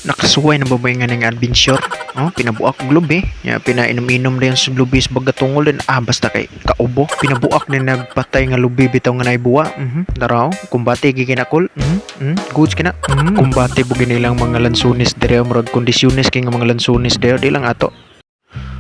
Nakasuway na babay nga ng adventure. Oh, pinabuak globe eh. Ya, pinainom-inom din sa lubi sa bagatungol din. Basta kay kaubo. Pinabuak din nagpatay nga lubi bitaw nga naibuwa. Daraw, kumbate giginakol. Goods kina. Kumbate bugi nilang mga lansunis dire murag kondisyones kay nga mga lansunis dire di lang ato.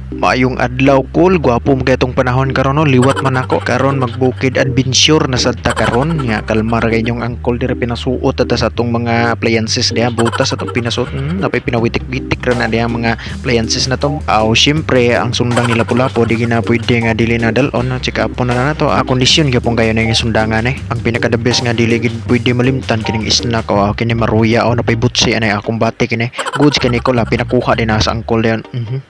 Maayong adlaw kol, gwapo mo itong panahon karon no, liwat man ako karon magbukid adventure na sadta karon nya kalmar kay yung angkol dire pinasuot ata sa atong mga appliances diha butas atong pinasuot napay pinawitik-witik ra na diha mga appliances na to. Syempre ang sundang nila pula po di gina pwede nga dili na dalon check up na nato kondisyon gyapon kayo na yung sundangan ang pinaka the best nga dili gid pwede malimtan kining snack kini maruya napay butsi anay akong bati kini goods kini ko la pinakuha din na sa angkol diyan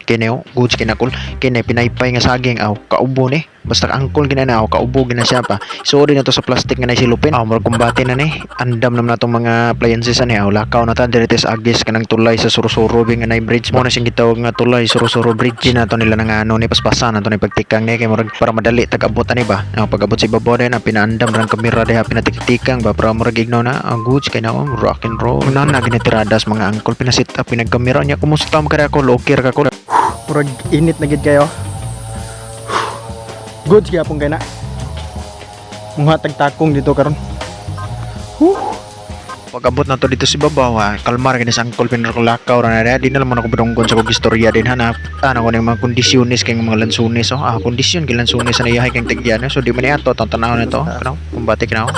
kini goods kinakol kini pinaypay nga saging kaubo ni basta angkol gina na kaubo gina siya pa sorry na to sa plastic nga na silupin murag kumbate na ni andam naman natong mga appliances ani lakaw na ta diretes agis kanang tulay sa surusuro nga na bridge mo na sing gitawag nga tulay surusuro bridge na to nila nga ni paspasan na to ni pagtikang ni kay murag para madali tagabot ani ba pag-abot si babaw din pinaandam rang kamera diha pinatiktikan ba para murag ignaw na goods kay na rock and roll na ginitiradas mga angkol pinasit up pinagkamera niya kumusta mo kada ako okay ra ka ko murag init na gid kayo goods kaya pong gana mga tagtakong dito karon pag-abot na to dito si babaw kalmar kini sa angkol pinarkulakaw ra na di na naman ako bidonggon sa kong istorya din hanap ko ng mga kondisyones kay mga lansunes kondisyon kay lansunes na iyahay kang tagyan so di man ato tanaw na to kumbati kinaw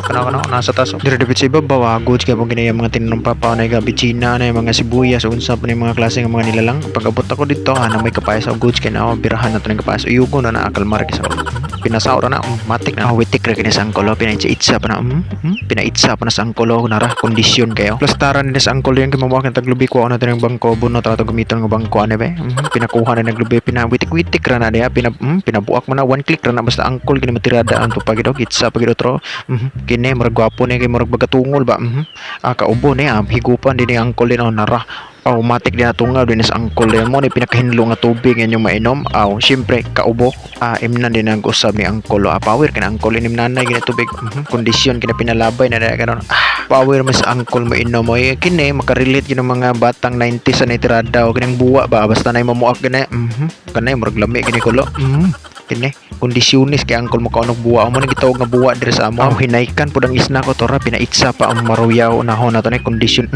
nasa taso dire debit si babaw goods kaya pong ginaya mga tinanong papa na gabi China na mga sibuyas unsa pa ni mga klase ng mga nilalang pag-abot ako dito na may kapayas goods kay na birahan na to ng kapayas uyugo na kalmar kay sa pinasaw ra na matik na witik ra kini sa angkol pinaitsa pa na pinaitsa pa na sa angkol nara kondisyon kayo plastaran ni sa angkol yung kimamuha kang taglubi ko ano ng bangko buno trato gamiton ng bangko ano ba pinakuha na naglubi pinawitik-witik ra na diha pinabuak mo na one click ra na basta angkol gini matirada ang tupag ito kitsa pag ito tro kini murag gwapo ni kay murag bagatungol ba kaubo ni higupan din ni angkol din nara matik din natungaw din sa angkol din mo ni pinakahinlo nga tubig inyong mainom syempre kaubo imnan din ang usab ni angkol power kina angkol inim nanay gina tubig kondisyon kina pinalabay na karon power mas angkol mo inom mo kini makarelate gina mga batang 90s na itirada o kinang buwa ba basta nay mamuak gina kanay murag lami gini kulo kini kondisyones kay angkol mo kaunog buwa mo nang gitawag nga buwa dire sa amo hinaykan pud ang isna ko tora pinaitsa pa ang maruyaw nahon na to ni kondisyon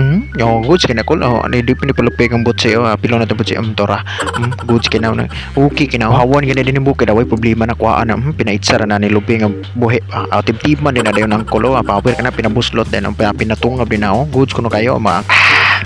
goods kina kul ani di pinipalupig ang butse pilo na to butse tora goods kina na okay kina hawan gina din bukid away problema na kuhaan na pinaitsa ra na ni luping ang buhi tibtiman din na dayon ang kulo power kana pinabuslot din ang pinatungab din na goods kuno kayo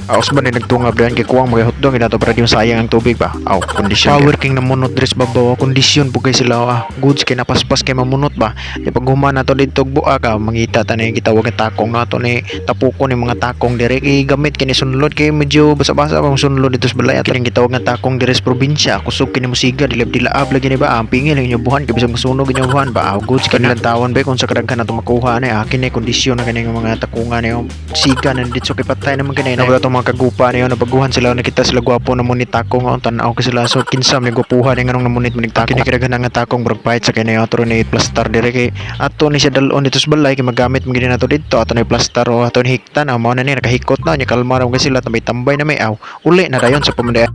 Osman din nagtungab diyan kay kuwang mga hotdog ina to para di sayang ang tubig ba kondisyon power king namunot dress babaw kondisyon pugay sila goods kay napaspas kay mamunot ba di pag human na to dito buak mangita tani gitawag nga takong na to ni tapuko ni mga takong dire kay gamit kini sunlod kay medyo basa-basa pang sunlod dito sa balay at kining gitawag nga takong dire sa probinsya kusog kini musiga dilab-dilab lagi ni ba ang pingil inyo buhan kay bisag masunog inyo buhan ba goods kanilang tawon ba kung sa kadaghan na to makuha na kini kondisyon na kaning mga takungan na yung siga na dito kay patay naman kanina mga kagupa na yun nabaguhan sila nakita sila gwapo na munit takong tanaw ko sila so kinsam ni gwapuhan yung anong namunit manig takong kinikidagan nga takong brag pahit sa kanya yung atro ni plastar dire kay ato ni siya dalon dito sa balay kay magamit magiging nato dito ato ni plastar o ato ni hiktan mo na ni nakahikot na niya kalmar ang sila tambay-tambay na may uli na dayon sa pamandayan